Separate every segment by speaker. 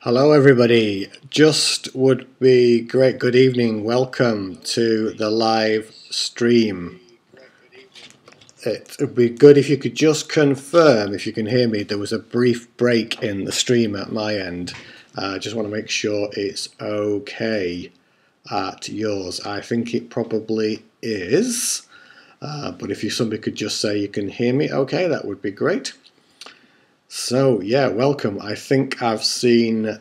Speaker 1: Hello everybody, just would be great, good evening, welcome to the live stream. It would be good if you could just confirm, if you can hear me. There was a brief break in the stream at my end. I just want to make sure it's okay at yours. I think it probably is, but if somebody could just say you can hear me okay, that would be great. So yeah, welcome. I think I've seen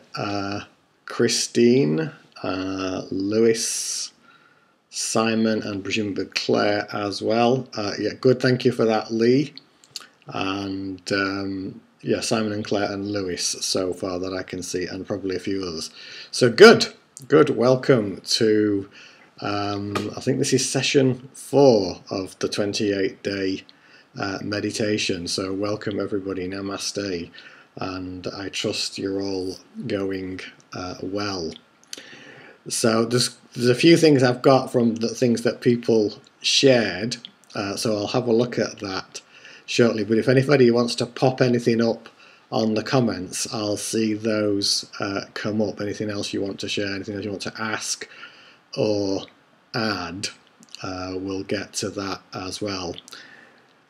Speaker 1: Christine, Lewis, Simon, and presumably Claire as well. Yeah, good. Thank you for that, Lee. And yeah, Simon and Claire and Lewis so far that I can see, and probably a few others. So good. Welcome to. I think this is session 4 of the 28-day meditation. So welcome everybody, namaste, and I trust you're all going well. So there's a few things I've got from the things that people shared, so I'll have a look at that shortly, but if anybody wants to pop anything up on the comments, I'll see those come up. Anything else you want to share, anything else you want to ask or add, we'll get to that as well.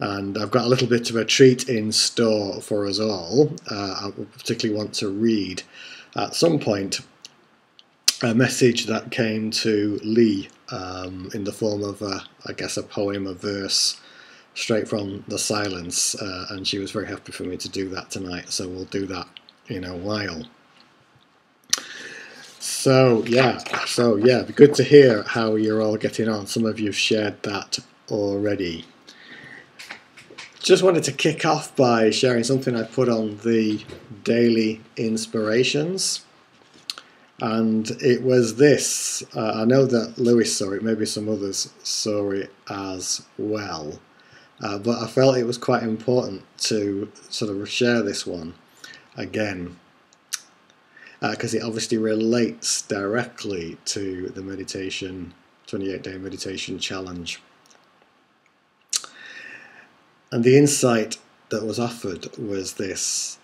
Speaker 1: And I've got a little bit of a treat in store for us all. I particularly want to read at some point a message that came to Lee in the form of, I guess, a poem, a verse, straight from the silence. And she was very happy for me to do that tonight. So we'll do that in a while. So yeah, it'd be good to hear how you're all getting on. Some of you've shared that already. Just wanted to kick off by sharing something I put on the daily inspirations, and it was this. I know that Lewis saw it, maybe some others saw it as well, but I felt it was quite important to sort of share this one again, because it obviously relates directly to the meditation, 28-day meditation challenge. And the insight that was offered was this: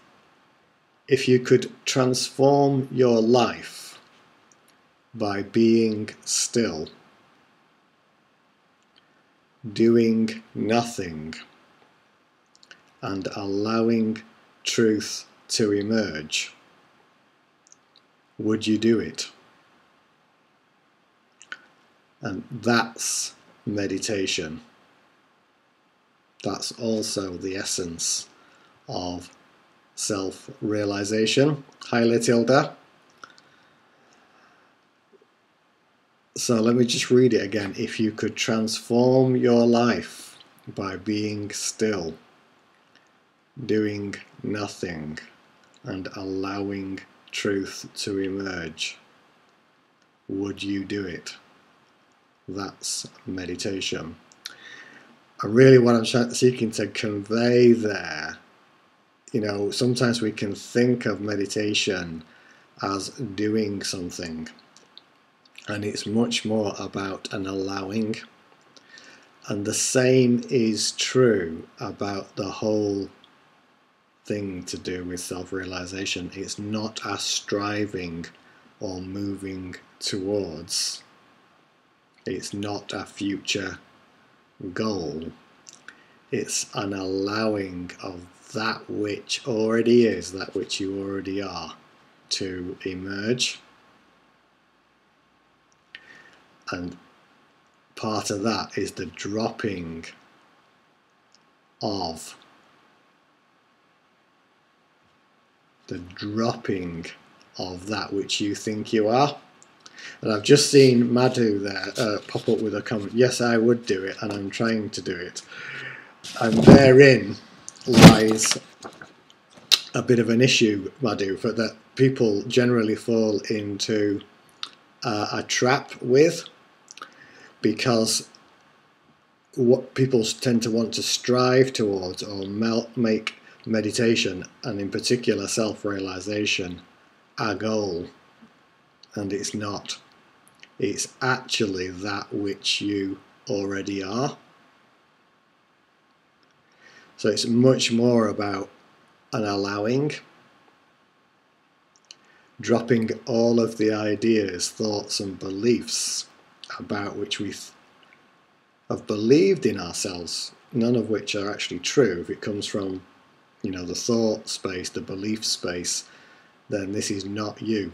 Speaker 1: if you could transform your life by being still, doing nothing, and allowing truth to emerge, would you do it? And that's meditation. That's also the essence of self-realization. Hi, Letilda. So let me just read it again. If you could transform your life by being still, doing nothing, and allowing truth to emerge, would you do it? That's meditation. And really what I'm seeking to convey there, sometimes we can think of meditation as doing something, and it's much more about an allowing. And the same is true about the whole thing to do with self-realization. It's not a striving or moving towards. It's not a future goal. It's an allowing of that which already is, that which you already are, to emerge. And part of that is the dropping of that which you think you are. And I've just seen Madhu there pop up with a comment. Yes, I would do it, and I'm trying to do it. And therein lies a bit of an issue, Madhu, for that people generally fall into a trap with, because what people tend to want to strive towards or make meditation, and in particular self-realization, a goal. And it's not. It's actually that which you already are. So it's much more about an allowing, dropping all of the ideas, thoughts and beliefs about which we have believed in ourselves, none of which are actually true. If it comes from, you know, the thought space, the belief space, then this is not you.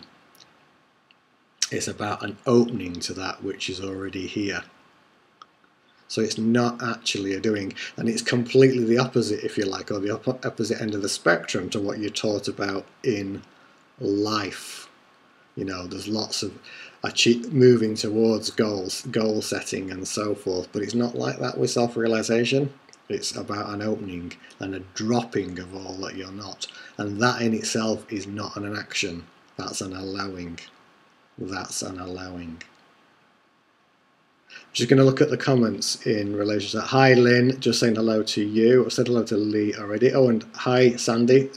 Speaker 1: It's about an opening to that which is already here. So it's not actually a doing, and it's completely the opposite, if you like, or the opposite end of the spectrum to what you're taught about in life. You know, there's lots of moving towards goals, goal setting and so forth, but it's not like that with self-realization. It's about an opening and a dropping of all that you're not, and that in itself is not an action. That's an allowing. That's an allowing. Just going to look at the comments in relation to that. Hi Lynn, just saying hello to you. I said hello to Lee already. Oh, and hi Sandy,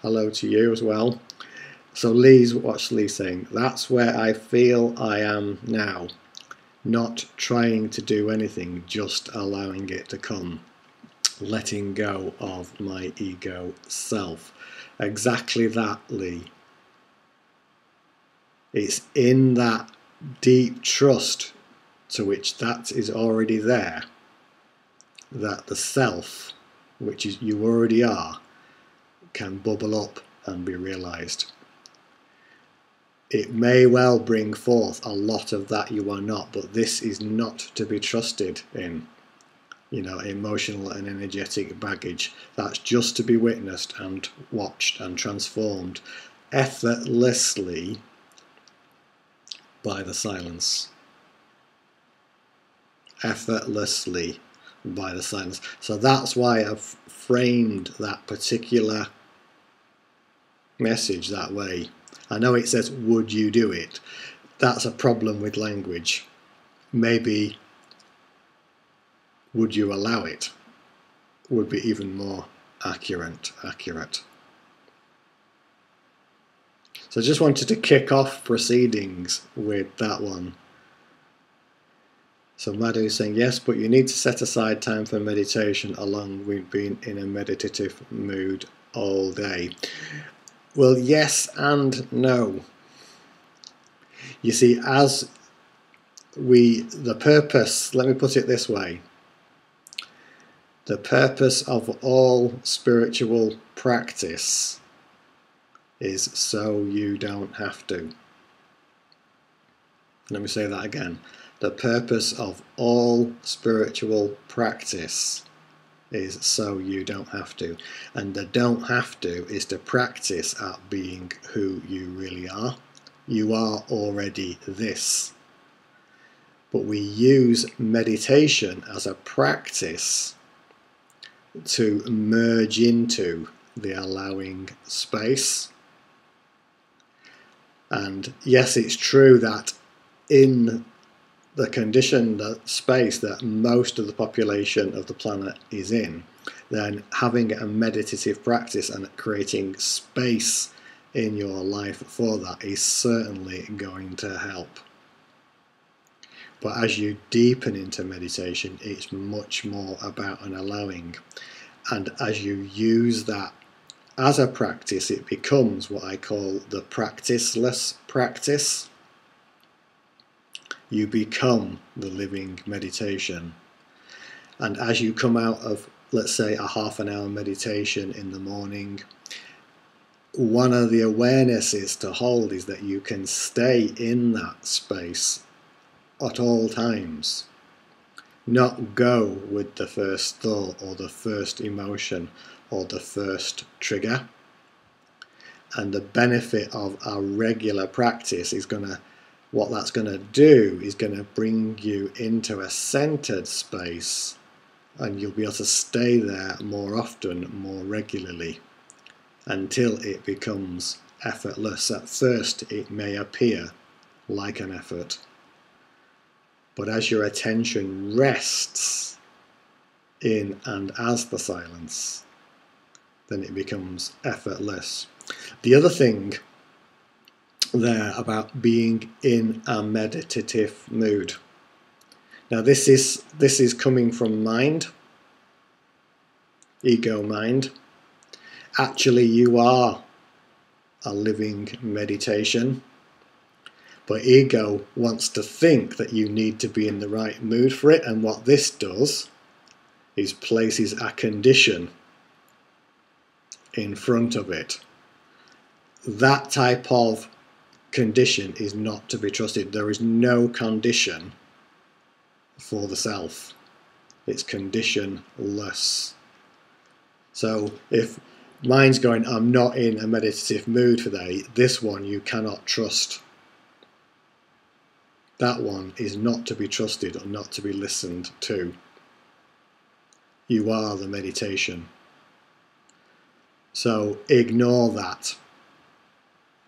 Speaker 1: hello to you as well. So what's Lee saying? That's where I feel I am now. Not trying to do anything, just allowing it to come. Letting go of my ego self. Exactly that, Lee. It's in that deep trust to which that is already there, that the self, which is you already are, can bubble up and be realized. It may well bring forth a lot of that you are not, but this is not to be trusted in, you know, emotional and energetic baggage. That's just to be witnessed and watched and transformed effortlessly by the silence. Effortlessly by the silence. So that's why I've framed that particular message that way. I know it says, would you do it? That's a problem with language. Maybe, would you allow it? Would be even more accurate. So I just wanted to kick off proceedings with that one. So Madhu is saying, yes, but you need to set aside time for meditation along with being in a meditative mood all day. Well, yes and no. You see, the purpose, let me put it this way, the purpose of all spiritual practice is so you don't have to. Let me say that again. The purpose of all spiritual practice is so you don't have to. And the don't have to is to practice at being who you really are. You are already this. But we use meditation as a practice to merge into the allowing space. And yes, it's true that in the condition, the space that most of the population of the planet is in, then having a meditative practice and creating space in your life for that is certainly going to help. But as you deepen into meditation, it's much more about an allowing. And as you use that as a practice, it becomes what I call the practiceless practice. You become the living meditation. And as you come out of, let's say, a half an hour meditation in the morning, one of the awarenesses to hold is that you can stay in that space at all times. Not go with the first thought or the first emotion or the first trigger. And the benefit of a regular practice is what that's going to do is going to bring you into a centered space, and you'll be able to stay there more often, more regularly, until it becomes effortless. At first it may appear like an effort, but as your attention rests in and as the silence, then it becomes effortless. The other thing there about being in a meditative mood. Now this is coming from mind, ego mind. Actually you are a living meditation. But ego wants to think that you need to be in the right mood for it, and what this does is places a condition in front of it. That type of condition is not to be trusted. There is no condition for the self. It's conditionless. So if mind's going, I'm not in a meditative mood today, this one you cannot trust. That one is not to be trusted or not to be listened to. You are the meditation. So ignore that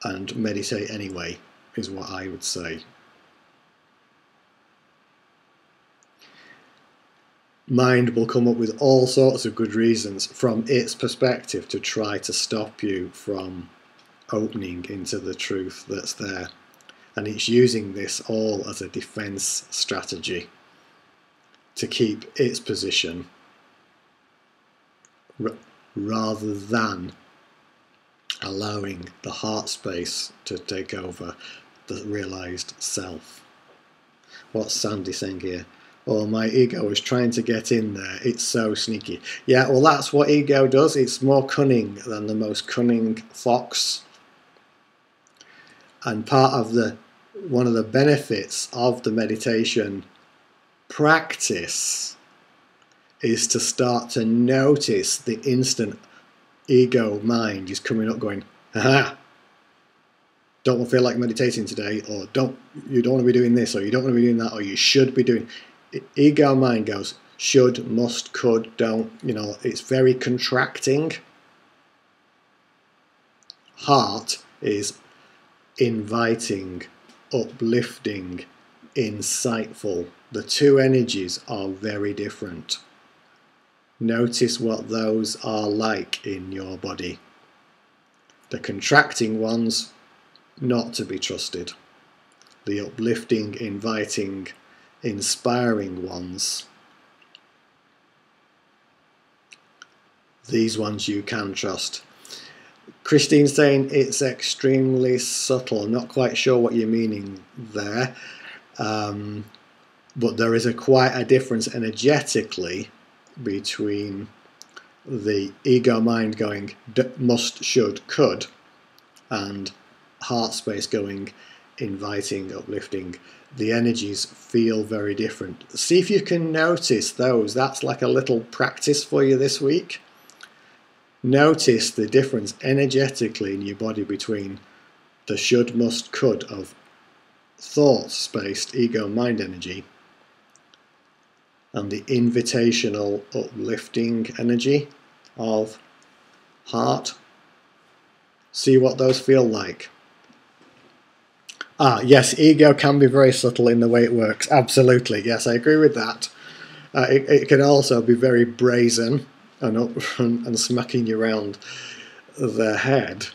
Speaker 1: and meditate anyway, is what I would say. Mind will come up with all sorts of good reasons from its perspective to try to stop you from opening into the truth that's there. And it's using this all as a defense strategy to keep its position rather than allowing the heart space to take over the realized self. What's Sandy saying here? Oh, my ego is trying to get in there. It's so sneaky. Yeah, well, that's what ego does. It's more cunning than the most cunning fox. And part of one of the benefits of the meditation practice is to start to notice the instant ego mind is coming up going, aha, don't feel like meditating today, or you don't want to be doing this, or you don't want to be doing that, or you should be doing. Ego mind goes should, must, could, don't, it's very contracting. Heart is inviting, uplifting, insightful. The two energies are very different. Notice what those are like in your body. The contracting ones, not to be trusted. The uplifting, inviting, inspiring ones, these ones you can trust. Christine's saying it's extremely subtle. I'm not quite sure what you're meaning there, but there is quite a difference energetically between the ego mind going must, should, could, and heart space going inviting, uplifting. The energies feel very different. See if you can notice those. That's like a little practice for you this week. Notice the difference energetically in your body between the should, must, could of thought-spaced ego mind energy and the invitational, uplifting energy of heart. See what those feel like. Yes, ego can be very subtle in the way it works. Absolutely, yes, I agree with that. It can also be very brazen and upfront and smacking you around the head.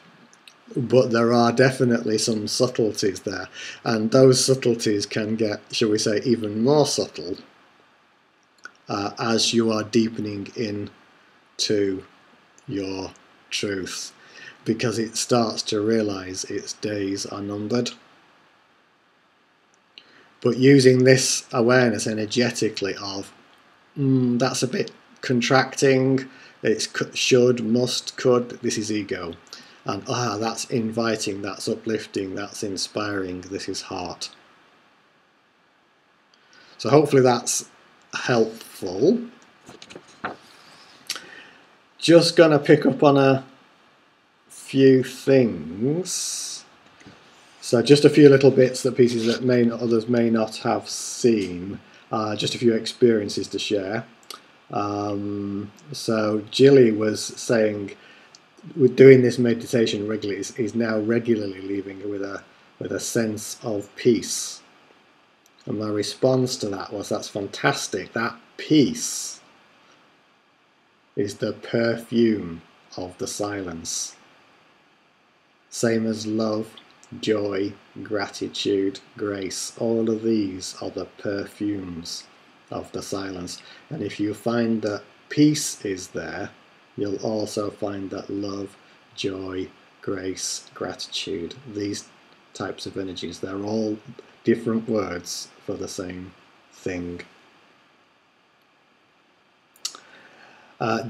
Speaker 1: But there are definitely some subtleties there. And those subtleties can get, shall we say, even more subtle as you are deepening into your truth. Because it starts to realize its days are numbered. But using this awareness energetically of, that's a bit contracting, it's should, must, could, this is ego. And that's inviting, that's uplifting, that's inspiring, this is heart. So hopefully that's helpful. Just going to pick up on a few things. So just a few little bits, pieces that others may not have seen. Just a few experiences to share. So Jilly was saying, with doing this meditation regularly, is now regularly leaving with a sense of peace. And my response to that was, that's fantastic. That peace is the perfume of the silence. Same as love, joy, gratitude, grace. All of these are the perfumes of the silence. And if you find that peace is there, you'll also find that love, joy, grace, gratitude, these types of energies, they're all different words for the same thing.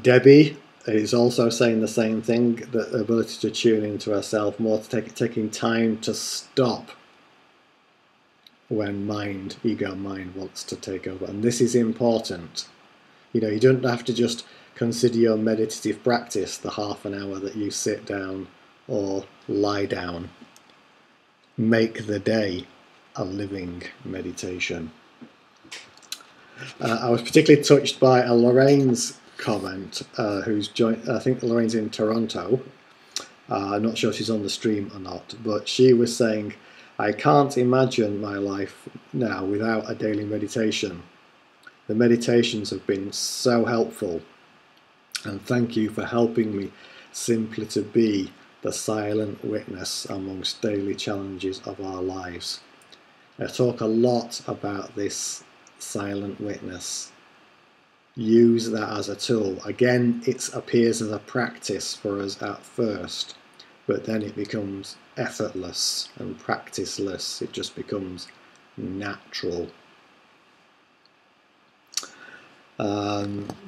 Speaker 1: Debbie is also saying the same thing, the ability to tune into herself more, to taking time to stop when ego mind wants to take over. And this is important. You know, you don't have to just consider your meditative practice the half an hour that you sit down or lie down. Make the day a living meditation. I was particularly touched by Lorraine's comment, who's joined, I think Lorraine's in Toronto. I'm not sure if she's on the stream or not, but she was saying, I can't imagine my life now without a daily meditation. The meditations have been so helpful, and thank you for helping me simply to be the silent witness amongst daily challenges of our lives. I talk a lot about this silent witness. Use that as a tool. Again, it appears as a practice for us at first, but then it becomes effortless and practiceless. It just becomes natural.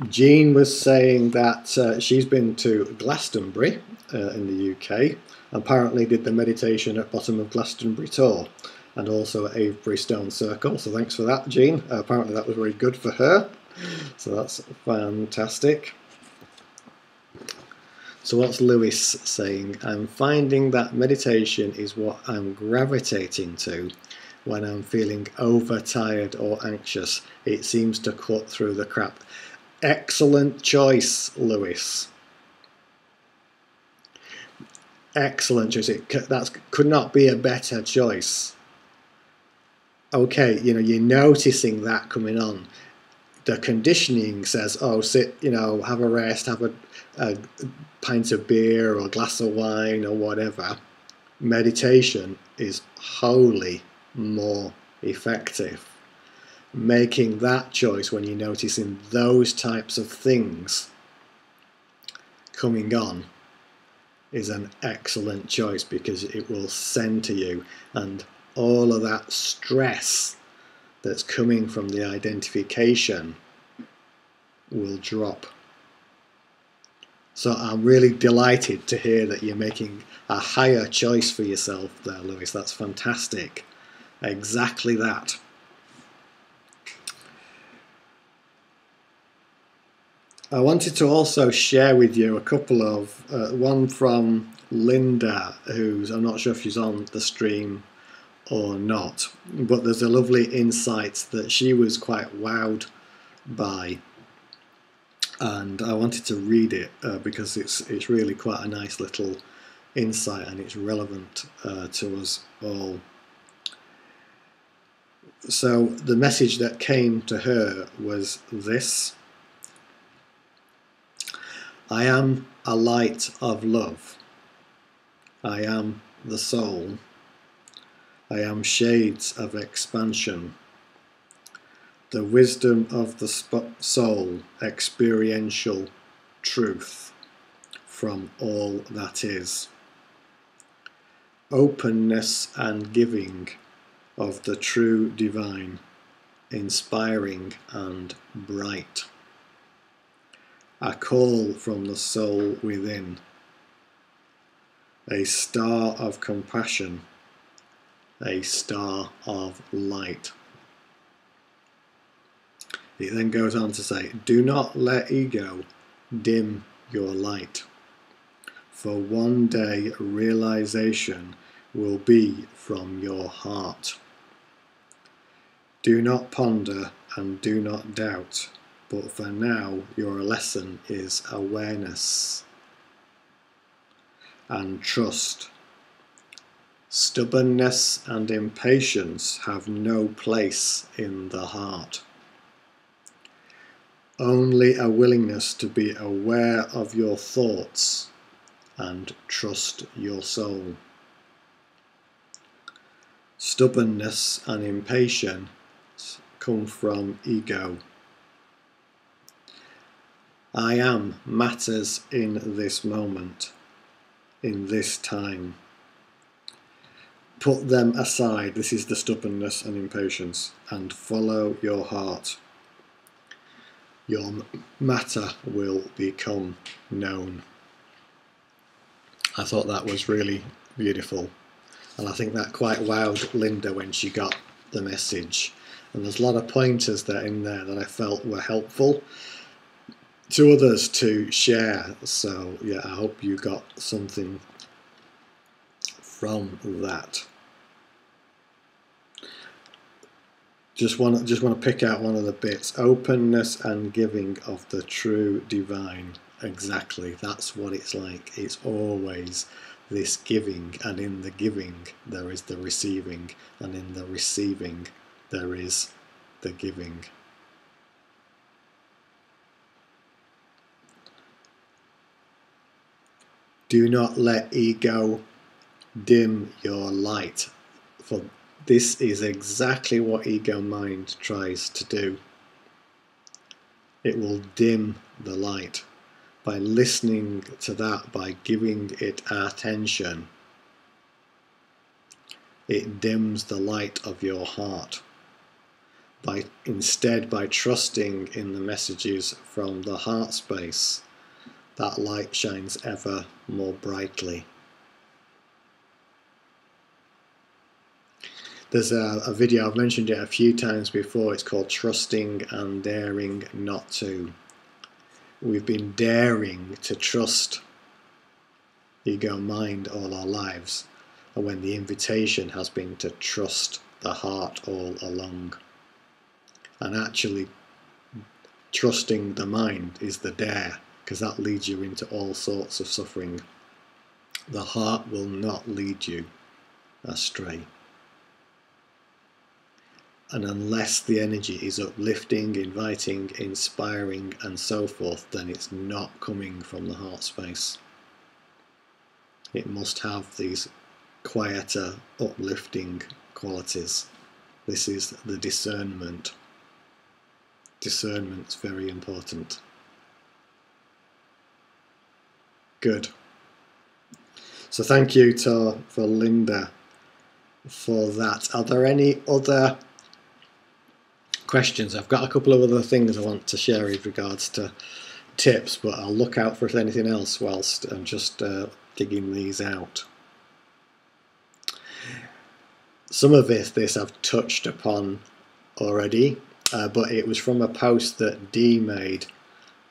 Speaker 1: Jean was saying that she's been to Glastonbury in the UK, apparently did the meditation at bottom of Glastonbury Tor and also at Avebury Stone Circle, so thanks for that, Jean. Apparently that was very good for her, so that's fantastic. So what's Lewis saying? I'm finding that meditation is what I'm gravitating to when I'm feeling overtired or anxious. It seems to cut through the crap. Excellent choice, Lewis. Excellent choice. That could not be a better choice. Okay, you know, you're noticing that coming on. The conditioning says, oh, sit, you know, have a rest, have a pint of beer or a glass of wine or whatever. Meditation is wholly more effective. Making that choice when you're noticing those types of things coming on is an excellent choice, because it will center you, and all of that stress that's coming from the identification will drop. So I'm really delighted to hear that you're making a higher choice for yourself there, Lewis. That's fantastic. Exactly that. I wanted to also share with you a couple of, one from Linda, who's, I'm not sure if she's on the stream or not, but there's a lovely insight that she was quite wowed by, and I wanted to read it because it's really quite a nice little insight, and it's relevant to us all. So the message that came to her was this: I am a light of love. I am the soul. I am shades of expansion. The wisdom of the soul, experiential truth from all that is. Openness and giving of the true divine, inspiring and bright. A call from the soul within. A star of compassion. A star of light. It then goes on to say, do not let ego dim your light, for one day realization will be from your heart. Do not ponder and do not doubt, but for now your lesson is awareness and trust. Stubbornness and impatience have no place in the heart. Only a willingness to be aware of your thoughts and trust your soul. Stubbornness and impatience come from ego. I am matters in this moment. in this time. Put them aside, this is the stubbornness and impatience, and follow your heart. Your matter will become known. I thought that was really beautiful, and I think that quite wowed Linda when she got the message. And there's a lot of pointers that in there that I felt were helpful to others to share. So yeah, I hope you got something from that. Just want to pick out one of the bits. Openness and giving of the true divine. Exactly, that's what it's like. It's always this giving, and in the giving there is the receiving, and in the receiving there is the giving. Do not let ego dim your light, for this is exactly what ego mind tries to do. It will dim the light. By listening to that, by giving it attention, it dims the light of your heart. Instead, by trusting in the messages from the heart space, that light shines ever more brightly. There's a video, I've mentioned it a few times before, it's called Trusting and Daring Not To. We've been daring to trust ego mind all our lives, and when the invitation has been to trust the heart all along. And actually trusting the mind is the dare, because that leads you into all sorts of suffering. The heart will not lead you astray. And unless the energy is uplifting, inviting, inspiring and so forth, then it's not coming from the heart space. It must have these quieter, uplifting qualities. This is the discernment. Discernment's very important. Good. So thank you for Linda for that. Are there any other questions? I've got a couple of other things I want to share with regards to tips, but I'll look out for anything else whilst I'm just digging these out. Some of this I've touched upon already, but it was from a post that Dee made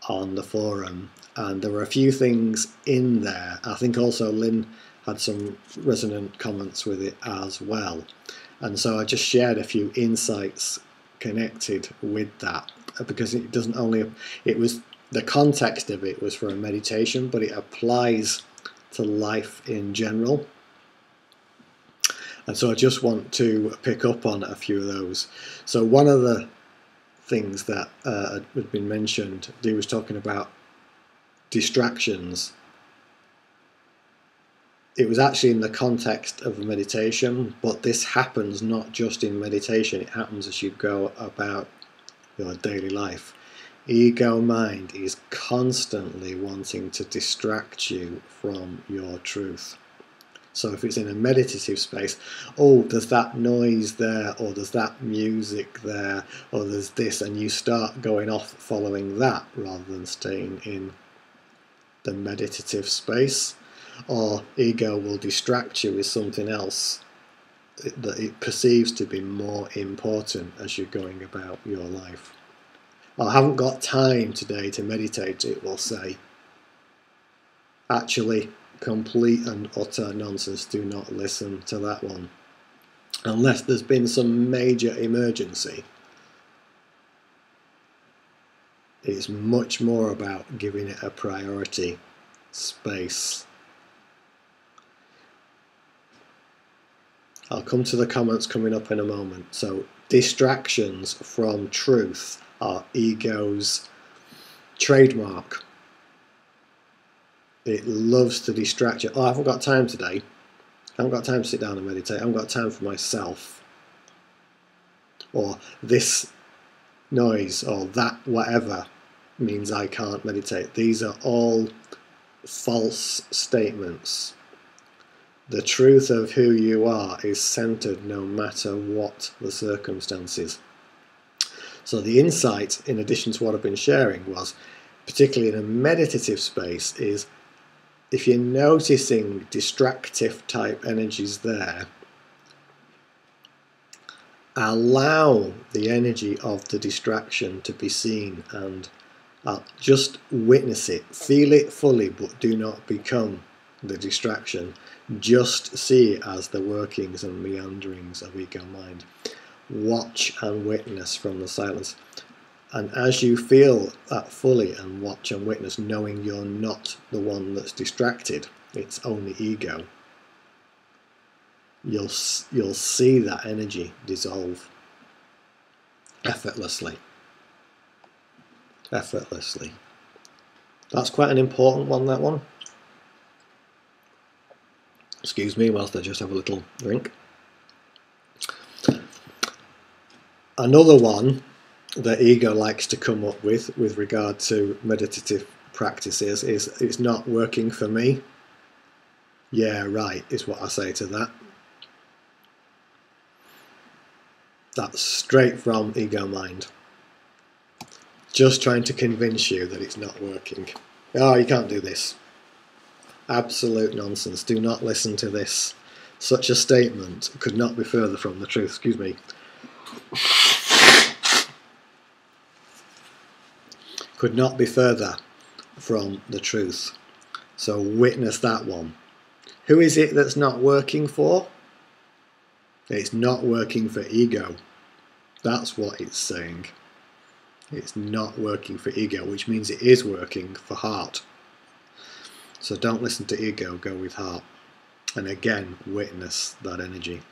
Speaker 1: on the forum, and there were a few things in there. I think also Lynn had some resonant comments with it as well, and so I just shared a few insights connected with that, because it doesn't only, it was, the context of it was for a meditation, but it applies to life in general. And so I just want to pick up on a few of those. So one of the things that had been mentioned, Dee was talking about distractions. It was actually in the context of meditation, but this happens not just in meditation, it happens as you go about your daily life. Ego mind is constantly wanting to distract you from your truth. So if it's in a meditative space, oh, there's that noise there, or there's that music there, or there's this, and you start going off following that rather than staying in the meditative space. Or ego will distract you with something else that it perceives to be more important as you're going about your life. I haven't got time today to meditate, it will say. Actually, complete and utter nonsense. Do not listen to that one. Unless there's been some major emergency. It's much more about giving it a priority space. I'll come to the comments coming up in a moment. So distractions from truth are ego's trademark. It loves to distract you. Oh, I haven't got time today. I haven't got time to sit down and meditate. I haven't got time for myself. Or this noise or that whatever means I can't meditate. These are all false statements. The truth of who you are is centered no matter what the circumstances. So the insight, in addition to what I've been sharing, was, particularly in a meditative space, is if you're noticing distractive type energies there, allow the energy of the distraction to be seen and just witness it. Feel it fully, but do not become the distraction. Just see it as the workings and meanderings of ego mind. Watch and witness from the silence. And as you feel that fully and watch and witness, knowing you're not the one that's distracted, it's only ego, you'll see that energy dissolve effortlessly. Effortlessly. That's quite an important one, that one. Excuse me whilst I just have a little drink. Another one that ego likes to come up with regard to meditative practices is, it's not working for me. Yeah, right, is what I say to that. That's straight from ego mind. Just trying to convince you that it's not working. Oh, you can't do this. Absolute nonsense. Do not listen to this. Such a statement could not be further from the truth. Excuse me. Could not be further from the truth. So witness that one. Who is it that's not working for? It's not working for ego. That's what it's saying. It's not working for ego, which means it is working for heart. So don't listen to ego, go with heart. And again, witness that energy.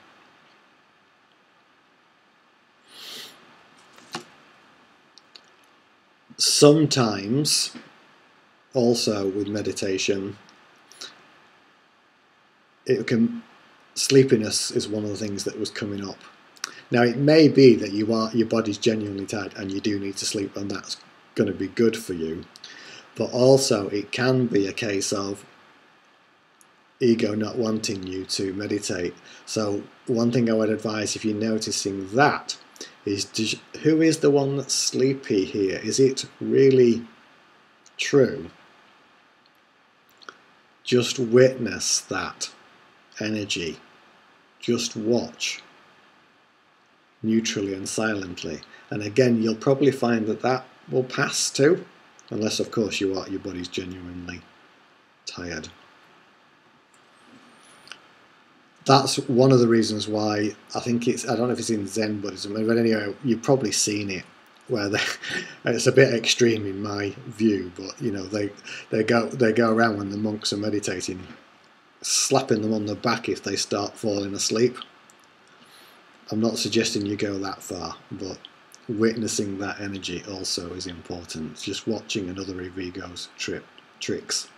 Speaker 1: Sometimes, also with meditation, sleepiness is one of the things that was coming up. Now it may be that your body's genuinely tired and you do need to sleep, and that's going to be good for you. But also it can be a case of ego not wanting you to meditate. So one thing I would advise, if you're noticing that, is who is the one that's sleepy here? Is it really true? Just witness that energy. Just watch neutrally and silently. And again, you'll probably find that that will pass too, unless of course your body's genuinely tired. That's one of the reasons why I think I don't know if it's in Zen Buddhism, but anyway, you've probably seen it, where it's a bit extreme in my view, but you know, they go around when the monks are meditating, slapping them on the back if they start falling asleep. I'm not suggesting you go that far, but witnessing that energy also is important. Just watching another of ego's tricks.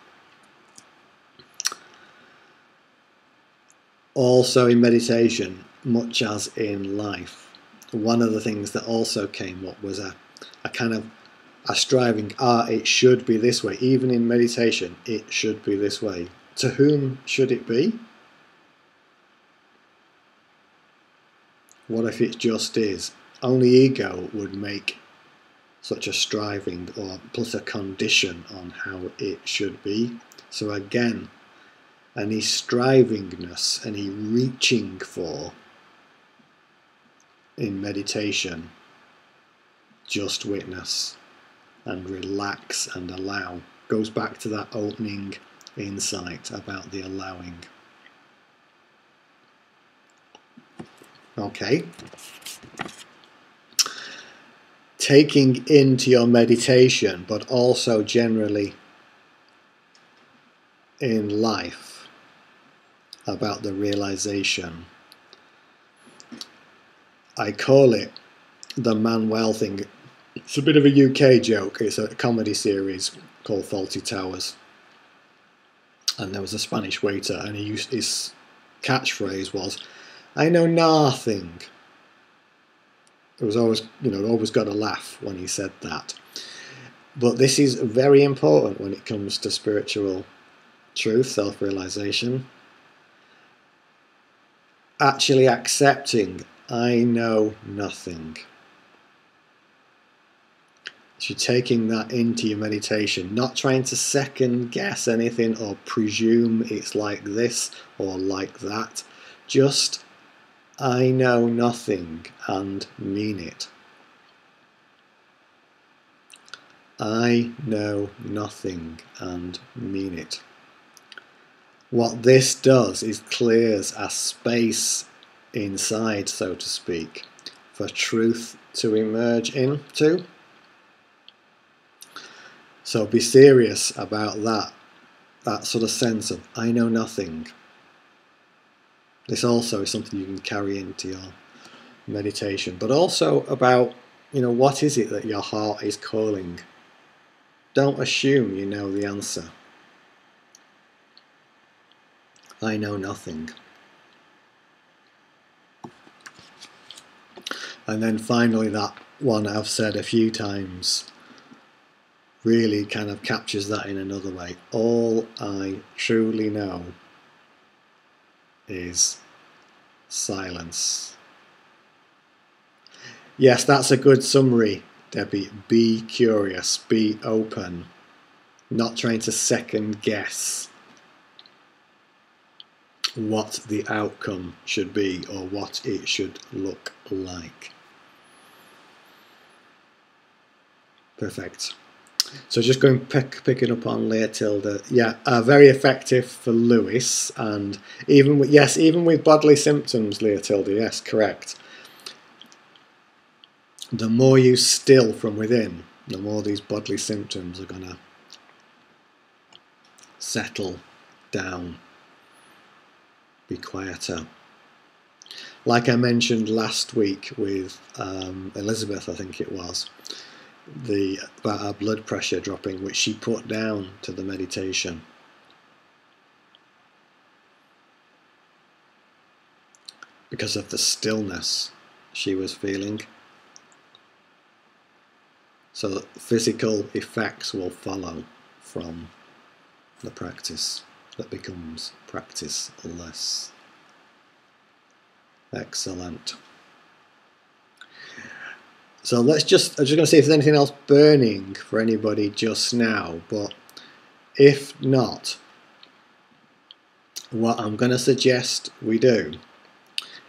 Speaker 1: Also in meditation, much as in life, one of the things that also came up was a kind of a striving, it should be this way. Even in meditation, it should be this way. To whom should it be? What if it just is? Only ego would make such a striving or put a condition on how it should be. So again, any strivingness, any reaching for in meditation, just witness and relax and allow. Goes back to that opening insight about the allowing. Okay. Taking into your meditation, but also generally in life, about the realization. I call it the Manuel thing. It's a bit of a UK joke. It's a comedy series called Faulty Towers. And there was a Spanish waiter, and his catchphrase was, "I know nothing." It was always, always got a laugh when he said that. But this is very important when it comes to spiritual truth, self-realization. actually accepting I know nothing. So you're taking that into your meditation, not trying to second guess anything or presume it's like this or like that. Just I know nothing and mean it. I know nothing and mean it. What this does is clears a space inside, so to speak, for truth to emerge into. So be serious about that sort of sense of I know nothing. This also is something you can carry into your meditation, but also about, what is it that your heart is calling? Don't assume you know the answer. I know nothing. And then finally, that one I've said a few times really kind of captures that in another way. All I truly know is silence. Yes, that's a good summary, Debbie. Be curious, be open, not trying to second guess what the outcome should be or what it should look like. Perfect. So just going picking up on Leotilda, yeah, very effective for Lewis, and even with bodily symptoms, Leotilda, yes, correct. The more you still from within, the more these bodily symptoms are going to settle down, be quieter. Like I mentioned last week with Elizabeth, I think it was, about our blood pressure dropping, which she put down to the meditation. Because of the stillness she was feeling. So physical effects will follow from the practice that becomes practiceless. Excellent. So I'm just going to see if there's anything else burning for anybody just now, but if not, what I'm going to suggest we do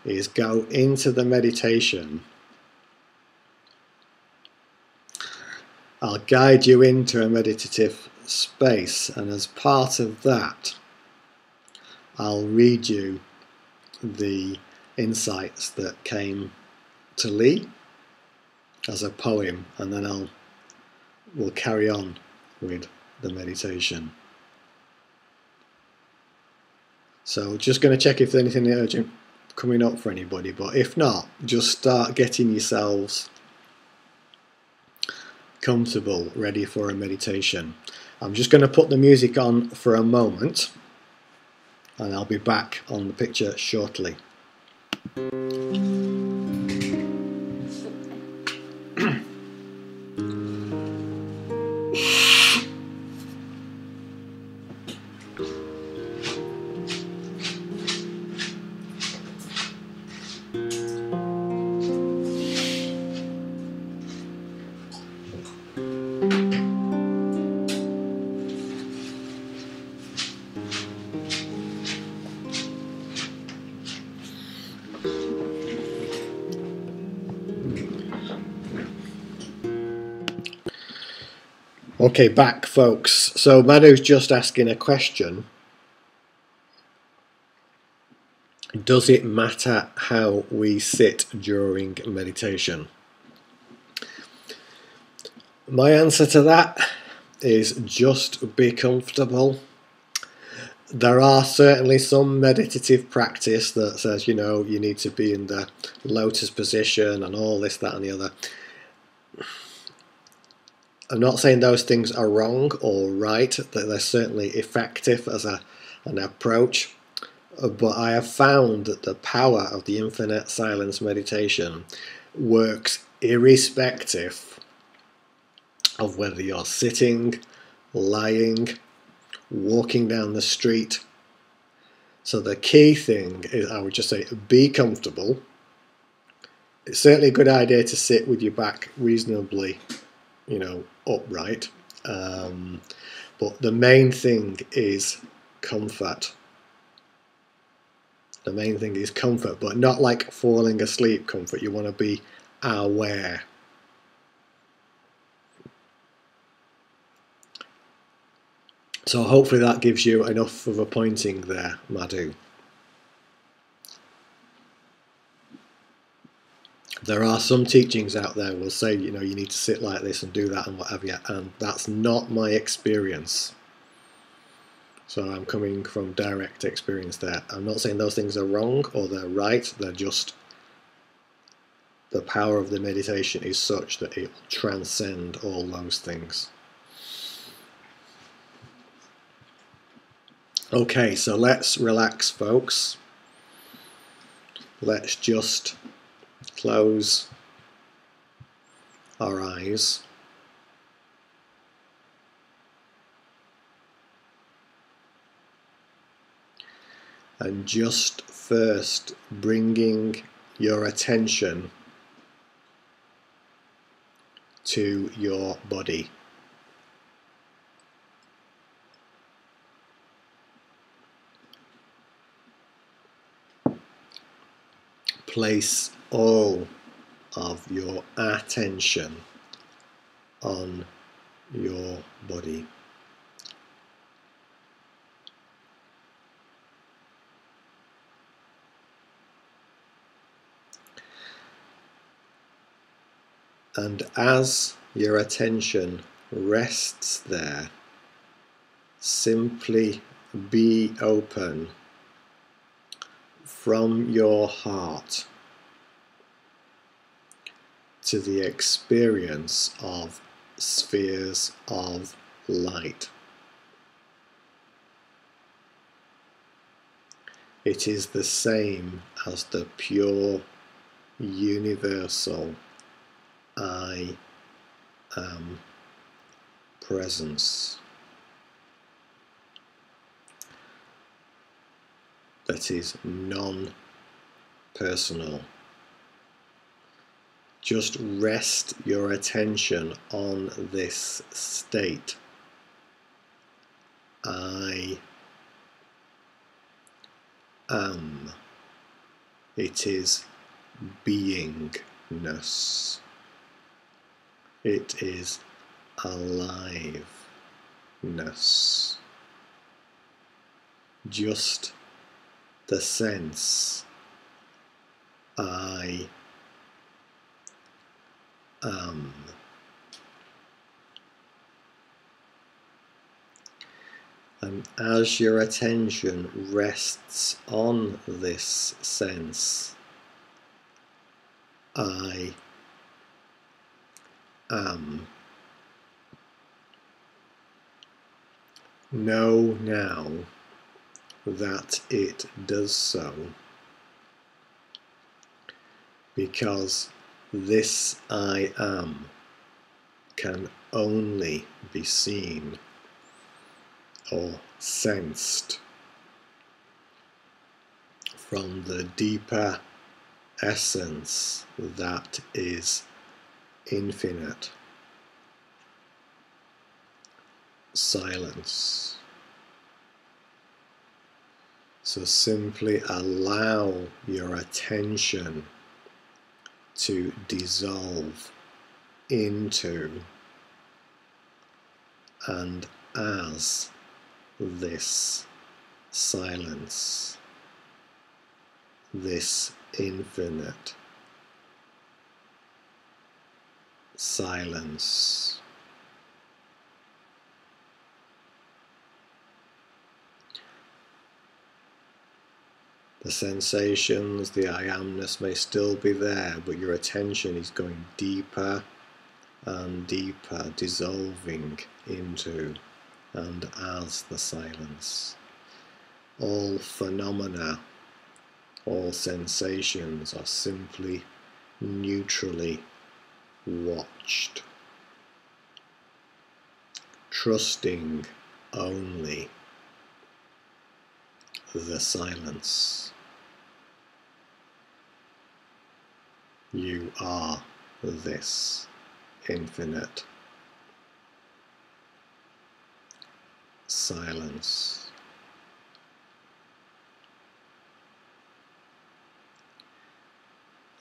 Speaker 1: is go into the meditation. I'll guide you into a meditative space, and as part of that, I'll read you the insights that came to Lee as a poem, and then we'll carry on with the meditation. So just going to check if there's anything urgent coming up for anybody, but if not, just start getting yourselves comfortable, ready for a meditation. I'm just going to put the music on for a moment, and I'll be back on the picture shortly. Okay, back folks. So Madhu's just asking a question. Does it matter how we sit during meditation? My answer to that is just be comfortable. There are certainly some meditative practice that says, you need to be in the lotus position and all this, that and the other. I'm not saying those things are wrong or right, that they're certainly effective as an approach, but I have found that the power of the infinite silence meditation works irrespective of whether you're sitting, lying, walking down the street. So the key thing is, I would just say, be comfortable. It's certainly a good idea to sit with your back reasonably, upright. But the main thing is comfort. The main thing is comfort, but not like falling asleep comfort. You want to be aware. So hopefully that gives you enough of a pointing there, Madhu. There are some teachings out there will say, you need to sit like this and do that and whatever, and that's not my experience. So I'm coming from direct experience there. I'm not saying those things are wrong or they're right, they're just, the power of the meditation is such that it will transcend all those things. Okay, so let's relax, folks. Let's just close our eyes. And just first bringing your attention to your body. Place all of your attention on your body. And as your attention rests there, simply be open from your heart to the experience of spheres of light. It is the same as the pure, universal I am presence that is non-personal. Just rest your attention on this state. I am. It is beingness. It is aliveness. Just the sense I am. And as your attention rests on this sense, I am, know now that it does so, because this I am can only be seen or sensed from the deeper essence that is infinite silence. So simply allow your attention to dissolve into and as this silence, this infinite silence. The sensations, the I amness may still be there, but your attention is going deeper and deeper, dissolving into and as the silence. All phenomena, all sensations are simply neutrally watched, trusting only the silence. You are this infinite silence.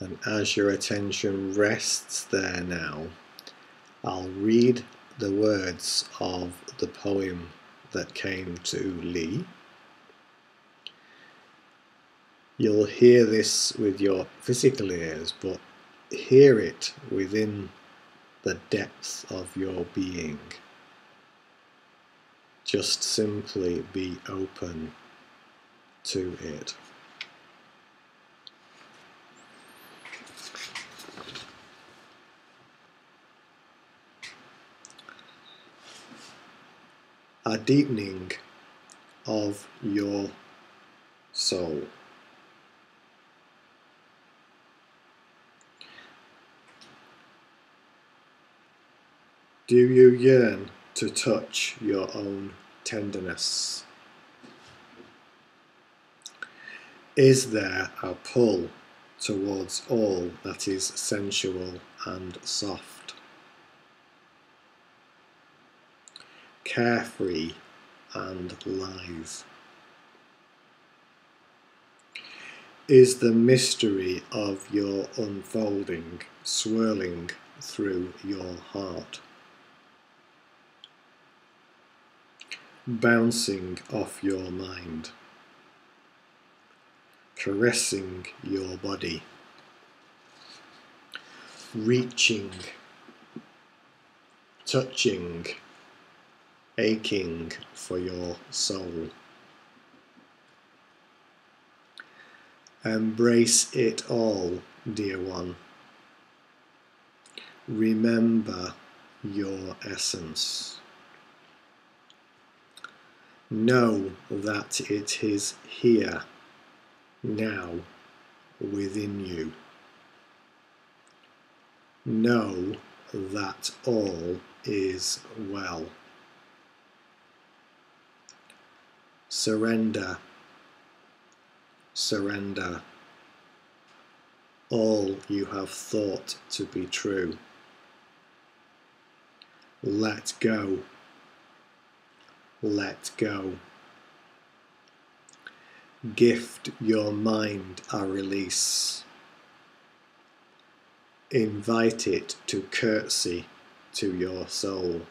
Speaker 1: And as your attention rests there now, I'll read the words of the poem that came to Lee. You'll hear this with your physical ears, but hear it within the depth of your being. Just simply be open to it. A deepening of your soul. Do you yearn to touch your own tenderness? Is there a pull towards all that is sensual and soft, carefree and lithe? Is the mystery of your unfolding swirling through your heart, bouncing off your mind, caressing your body, reaching, touching, aching for your soul? Embrace it all, dear one. Remember your essence. Know that it is here, now, within you. Know that all is well. Surrender, surrender all you have thought to be true. Let go, let go. Gift your mind a release. Invite it to curtsy to your soul.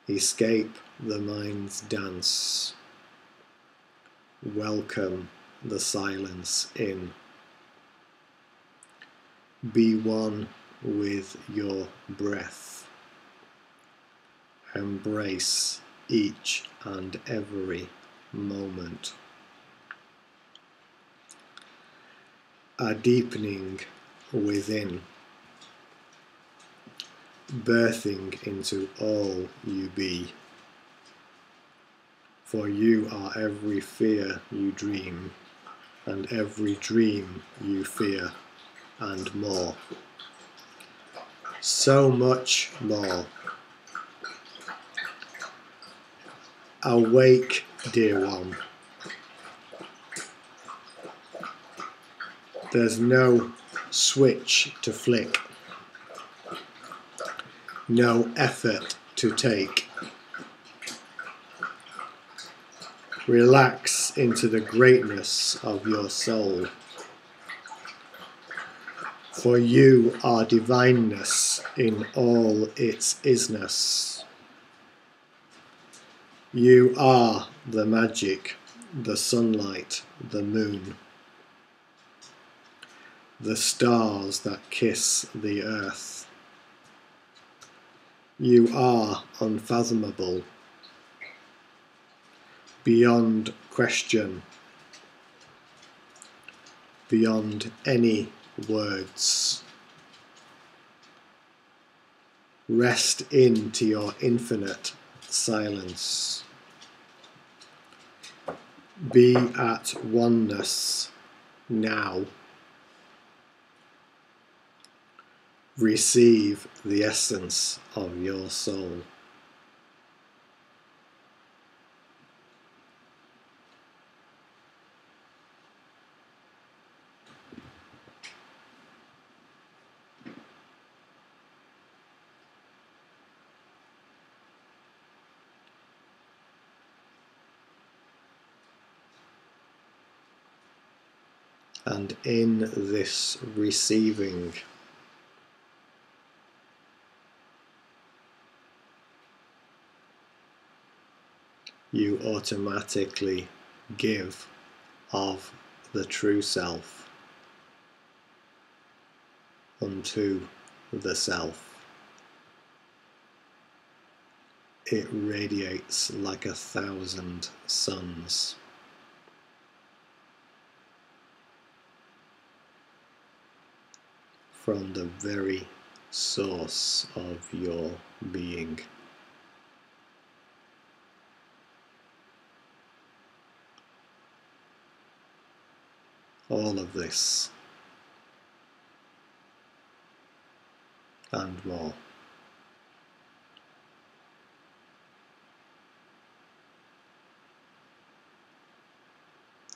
Speaker 1: Escape the mind's dance. Welcome the silence in. Be one with your breath. Embrace each and every moment. A deepening within, birthing into all you be. For you are every fear you dream, and every dream you fear, and more. So much more. Awake, dear one. There's no switch to flick, no effort to take. Relax into the greatness of your soul. For you are divineness in all its isness. You are the magic, the sunlight, the moon, the stars that kiss the earth. You are unfathomable, beyond question, beyond any words. Rest into your infinite silence. Be at oneness now. Receive the essence of your soul. And in this receiving, you automatically give of the true self unto the self. It radiates like 1,000 suns. From the very source of your being. All of this and more.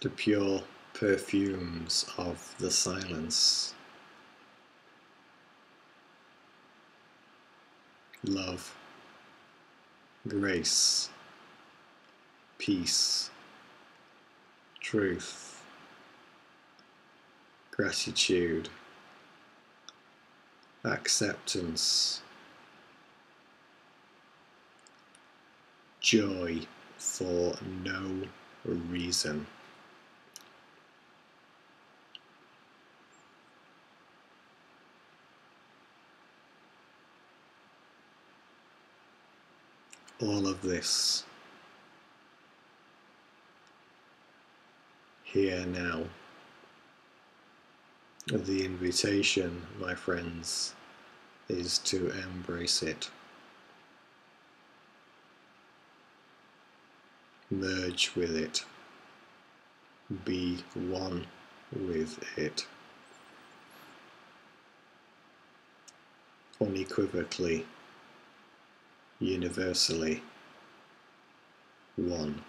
Speaker 1: The pure perfumes of the silence. Love, grace, peace, truth, gratitude, acceptance, joy for no reason. All of this, here now. The invitation, my friends, is to embrace it. Merge with it. Be one with it. Unequivocally, universally, one.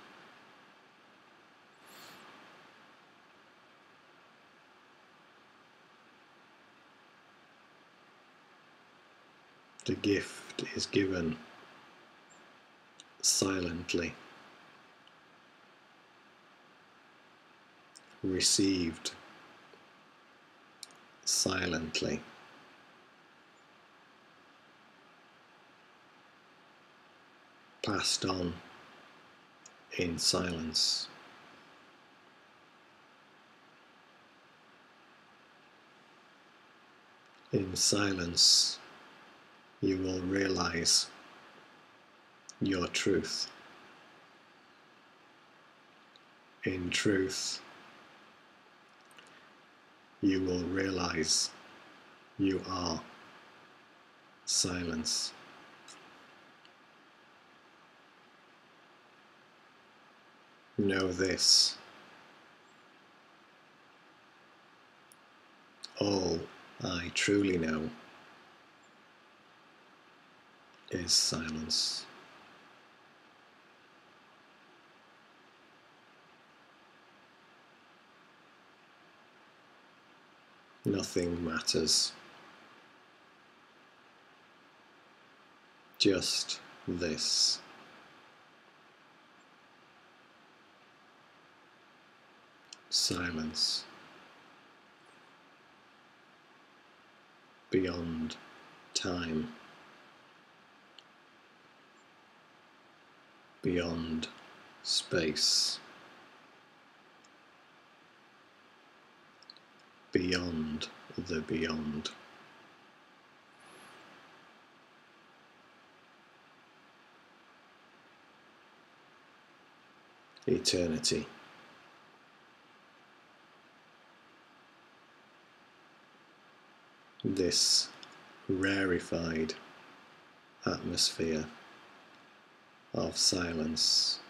Speaker 1: The gift is given silently, received silently, passed on in silence. In silence, you will realize your truth. In truth, you will realize you are silence. Know this: all I truly know is silence. Nothing matters. Just this. Silence. Beyond time. Beyond space. Beyond the beyond. Eternity. This rarefied atmosphere of silence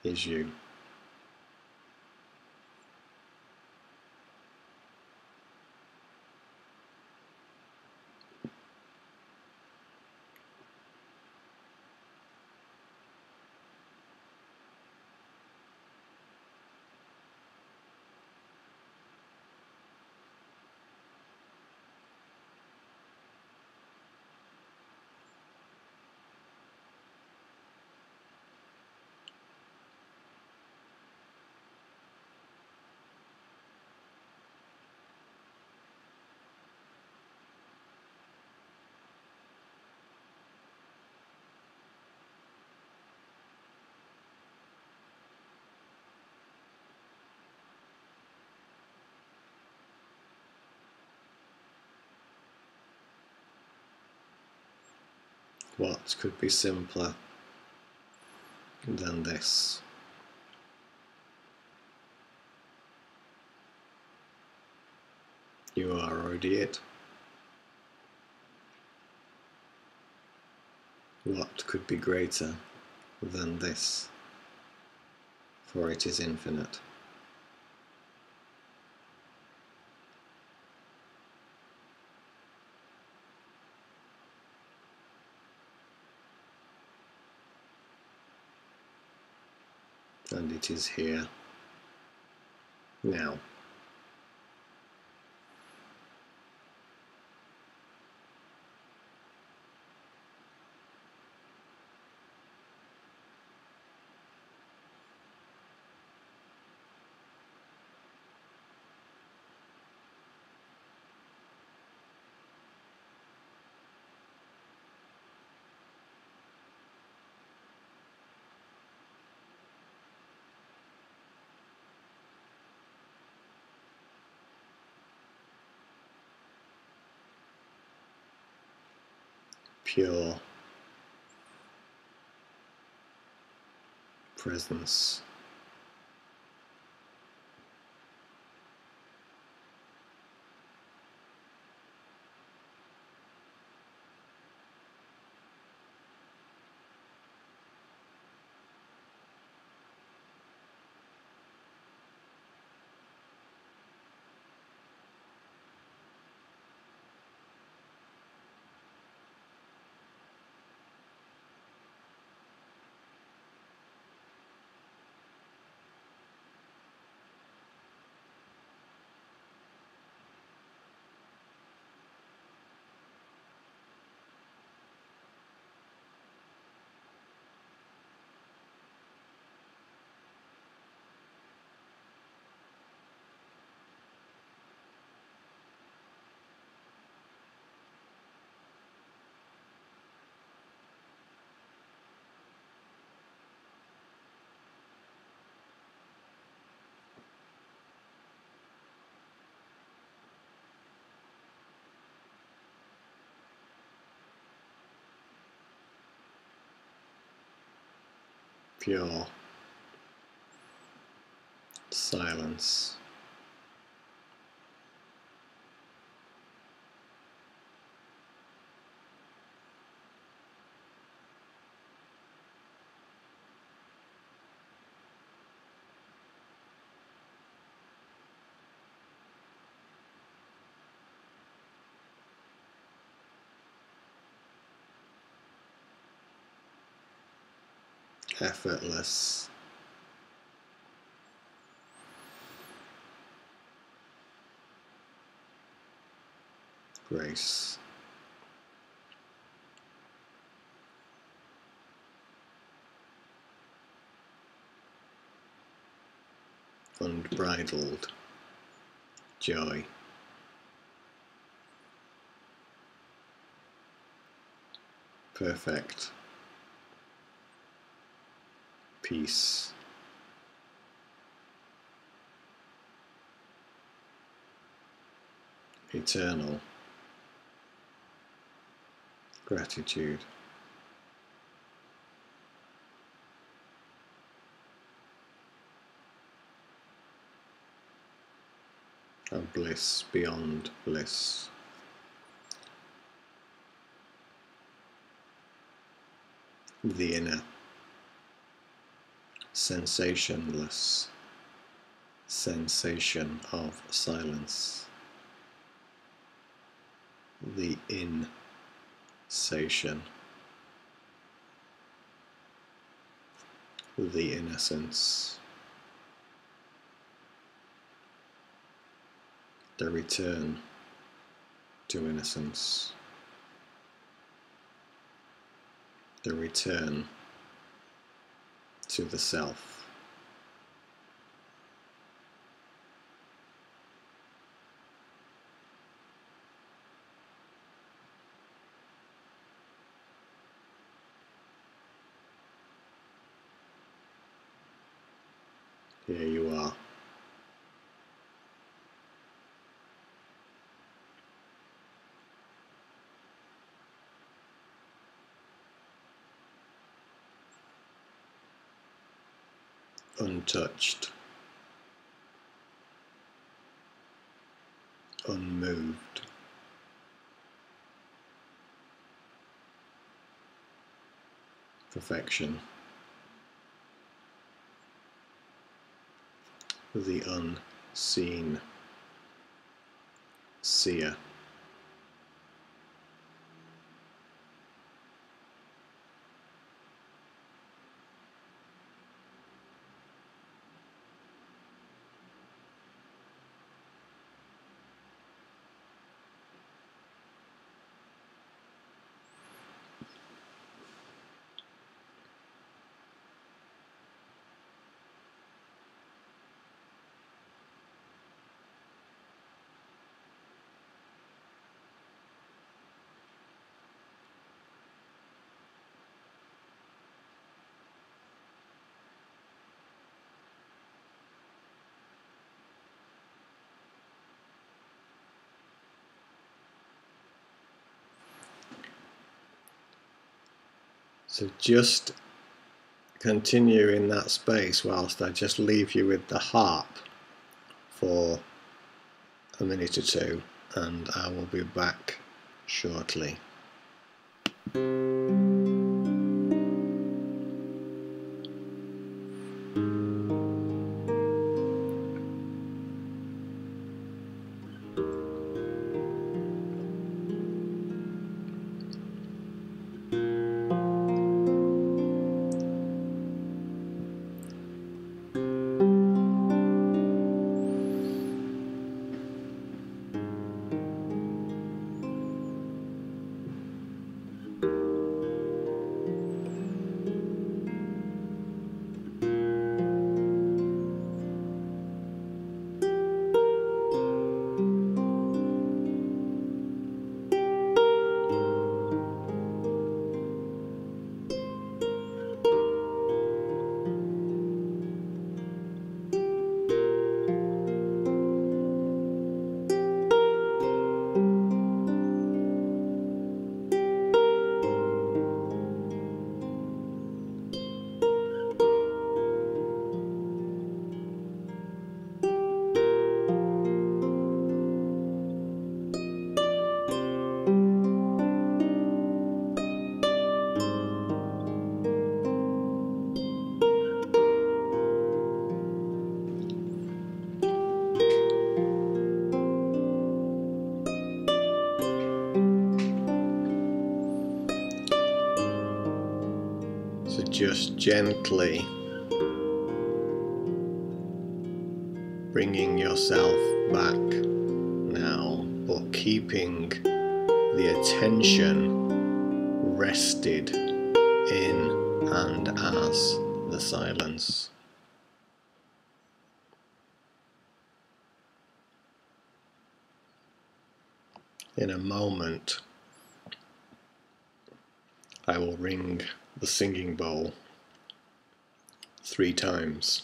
Speaker 1: is you. What could be simpler than this? You are already it. What could be greater than this? For it is infinite. And it is here, now. Pure presence. Pure silence. Effortless. Grace. Unbridled joy. Perfect peace. Eternal gratitude. A bliss beyond bliss. The inner sensationless sensation of silence. The insation. The innocence. The return to innocence. The return to the self. Here you are. untouched, unmoved. Perfection. The unseen seer. So just continue in that space whilst I just leave you with the harp for a minute or two, and I will be back shortly. So just gently bringing yourself back now, but keeping the attention rested in and as the silence. In a moment, I will ring the singing bowl 3 times.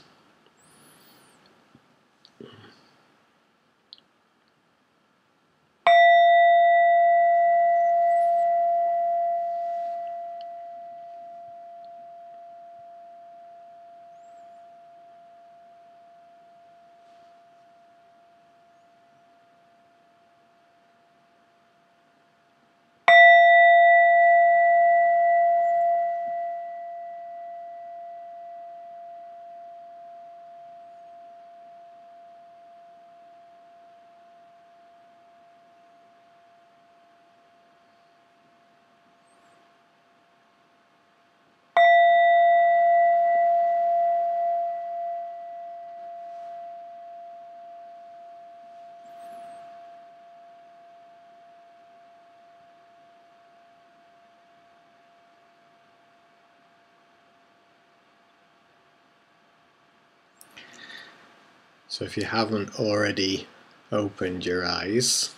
Speaker 1: So if you haven't already opened your eyes,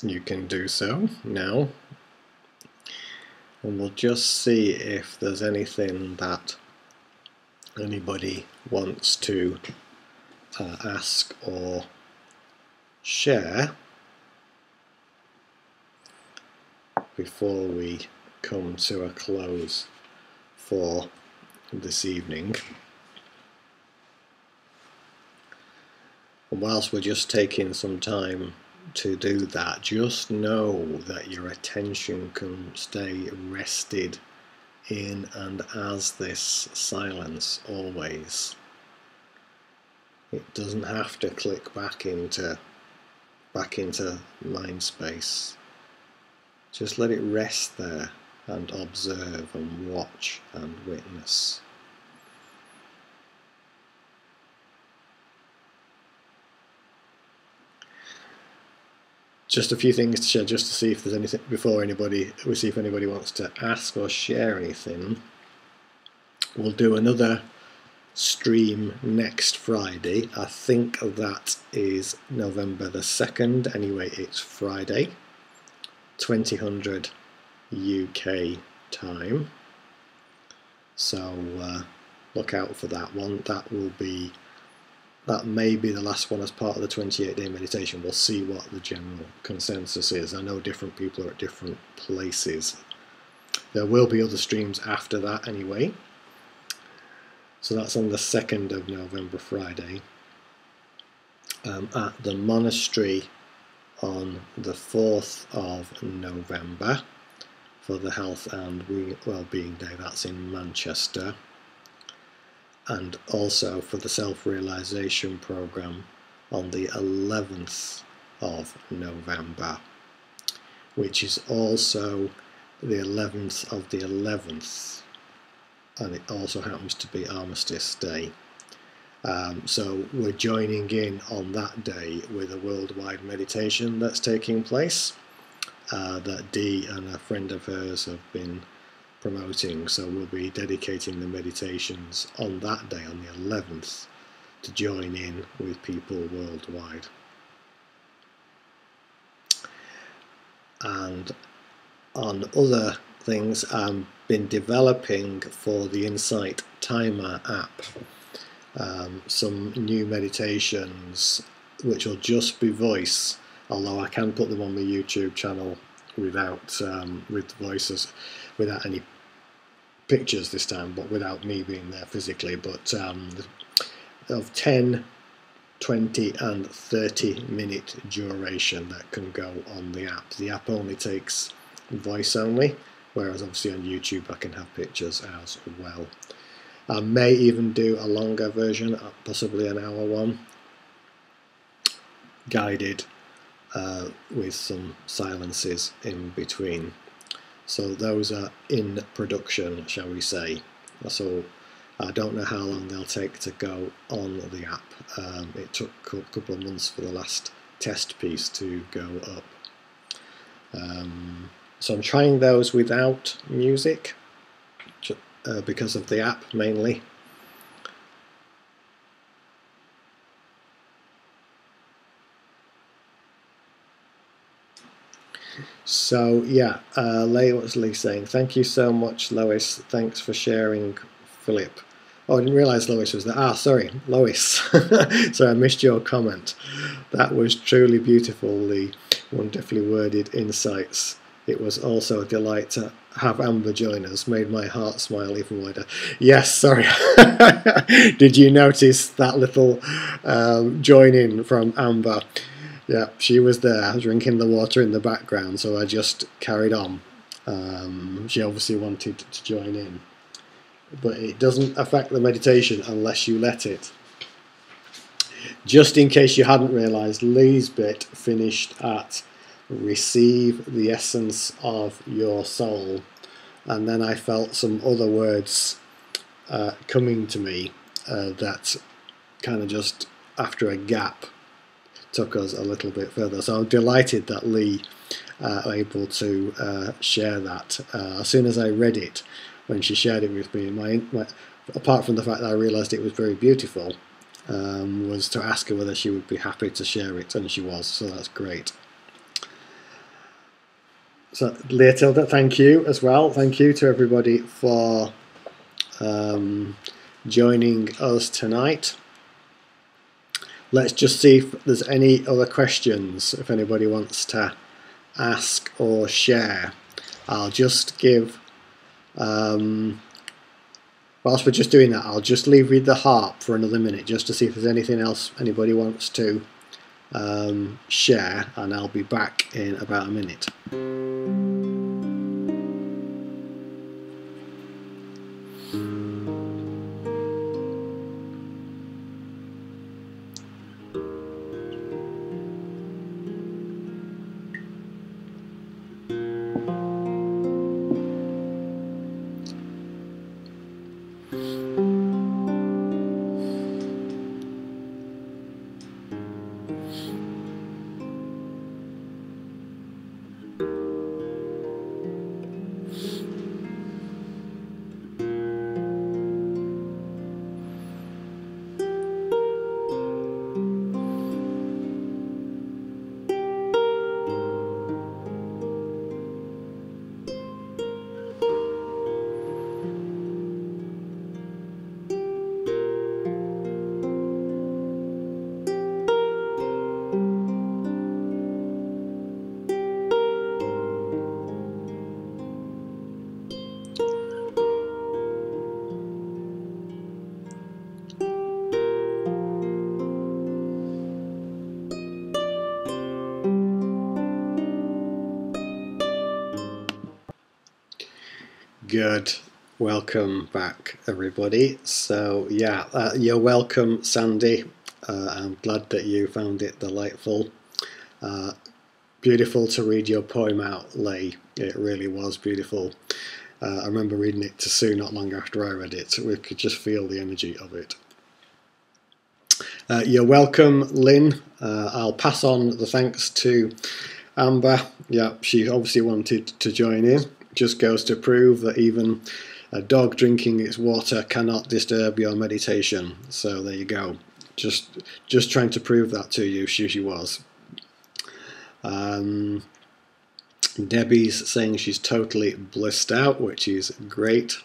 Speaker 1: you can do so now. And we'll just see if there's anything that anybody wants to ask or share before we come to a close for this evening. And whilst we're just taking some time to do that, just know that your attention can stay rested in and as this silence always. It doesn't have to click back into mind space. Just let it rest there and observe and watch and witness. Just a few things to share, just to see if there's anything before we see if anybody wants to ask or share anything. We'll do another stream next Friday. I think that is November the 2nd. Anyway, it's Friday, 2000 UK time. So look out for that one. That may be the last one as part of the 28-day meditation. We'll see what the general consensus is. I know different people are at different places. There will be other streams after that anyway. So that's on the 2nd of November, Friday. At the monastery on the 4th of November for the Health and Wellbeing Day. That's in Manchester. And also for the Self Realisation programme on the 11th of November, which is also the 11th of the 11th, and it also happens to be Armistice Day. So we're joining in on that day with a worldwide meditation that's taking place that Dee and a friend of hers have been promoting. So we'll be dedicating the meditations on that day, on the 11th, to join in with people worldwide. And on other things, I've been developing for the Insight Timer app some new meditations which will just be voice, although I can put them on my YouTube channel without with voices, without any pictures this time, but without me being there physically, but of 10, 20 and 30 minute duration that can go on the app. The app only takes voice only, whereas obviously on YouTube I can have pictures as well. I may even do a longer version, possibly an hour one, guided with some silences in between. So those are in production, shall we say. So I don't know how long they'll take to go on the app. It took a couple of months for the last test piece to go up. So I'm trying those without music because of the app mainly. So yeah, what's Lee saying? Thank you so much, Lois. Thanks for sharing, Philip. Oh, I didn't realise Lois was there. Ah, sorry, Lois. Sorry, I missed your comment. That was truly beautiful, Lee. Wonderfully worded insights. It was also a delight to have Amber join us. Made my heart smile even wider. Yes, sorry. Did you notice that little join in from Amber? Yeah, she was there drinking the water in the background, so I just carried on. She obviously wanted to join in. But it doesn't affect the meditation unless you let it. Just in case you hadn't realised, Lee's bit finished at receive the essence of your soul. And then I felt some other words coming to me that kind of just after a gap took us a little bit further. So I'm delighted that Lee was able to share that. As soon as I read it, when she shared it with me, apart from the fact that I realised it was very beautiful, was to ask her whether she would be happy to share it, and she was, so that's great. So Leah Tilda, thank you as well. Thank you to everybody for joining us tonight. Let's just see if there's any other questions, if anybody wants to ask or share. I'll just give whilst we're just doing that, I'll just leave with the harp for another minute just to see if there's anything else anybody wants to share, and I'll be back in about a minute. Good. Welcome back, everybody. So yeah, you're welcome, Sandy. I'm glad that you found it delightful. Beautiful to read your poem out, Leigh. It really was beautiful. I remember reading it to Sue not long after I read it. We could just feel the energy of it. You're welcome, Lynn. I'll pass on the thanks to Amber. Yeah, she obviously wanted to join in. Just goes to prove that even a dog drinking its water cannot disturb your meditation. So there you go. Just trying to prove that to you. She was. Debbie's saying she's totally blissed out, which is great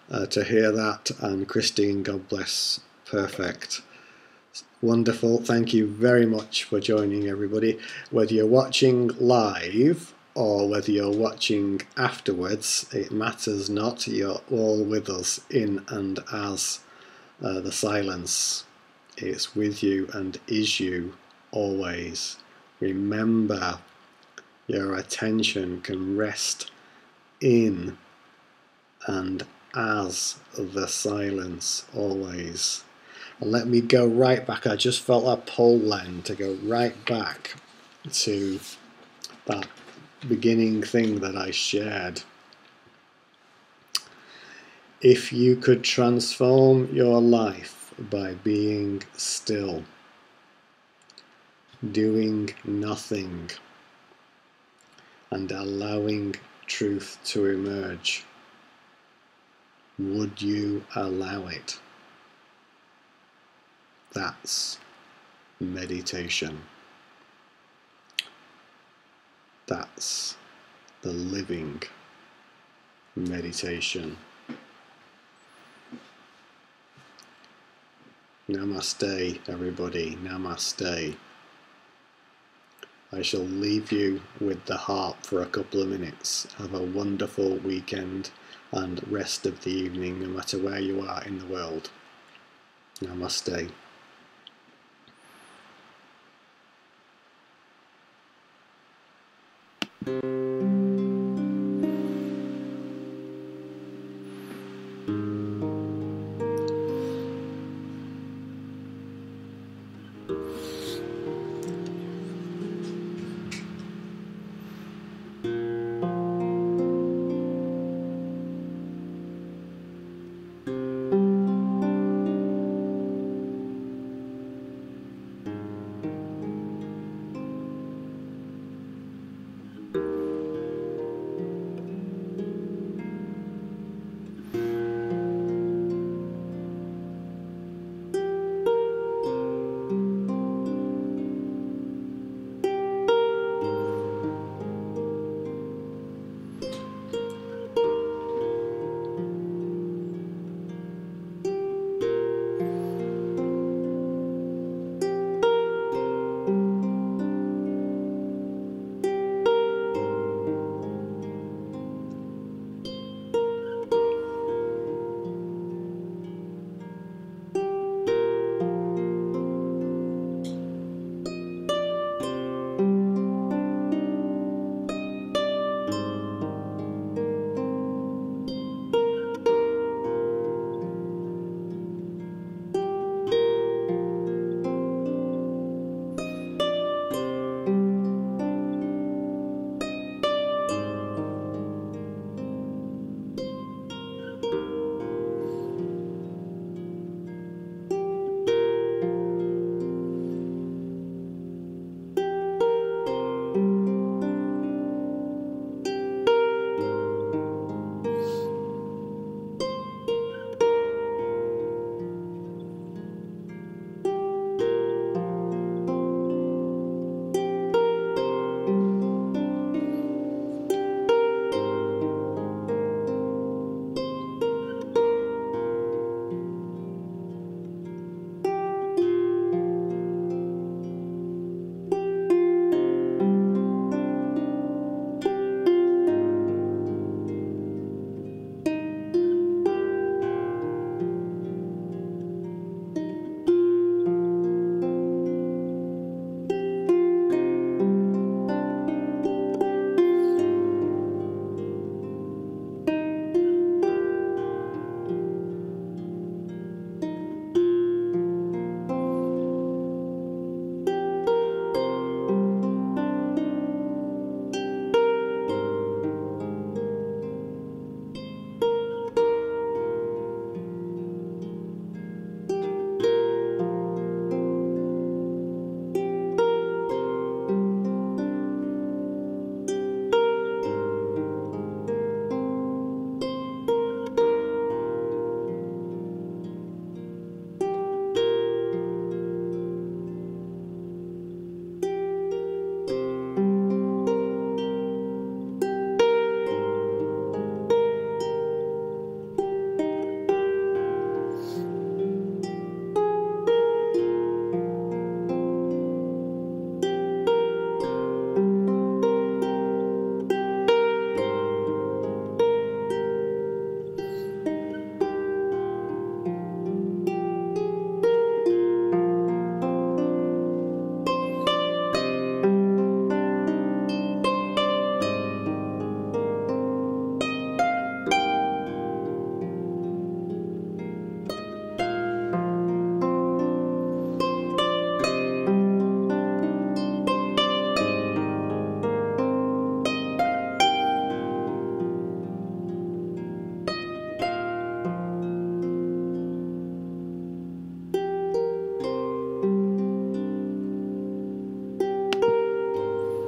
Speaker 1: to hear that. And Christine, God bless. Perfect. Wonderful. Thank you very much for joining, everybody. Whether you're watching live or whether you're watching afterwards, it matters not. You're all with us in and as the silence. It's with you and is you always. Remember, your attention can rest in and as the silence always. And let me go right back. I just felt a pull then to go right back to that beginning thing that I shared. If you could transform your life by being still, doing nothing, and allowing truth to emerge, would you allow it? That's meditation. That's the living meditation. Namaste, everybody. Namaste. I shall leave you with the harp for a couple of minutes. Have a wonderful weekend and rest of the evening, no matter where you are in the world. Namaste.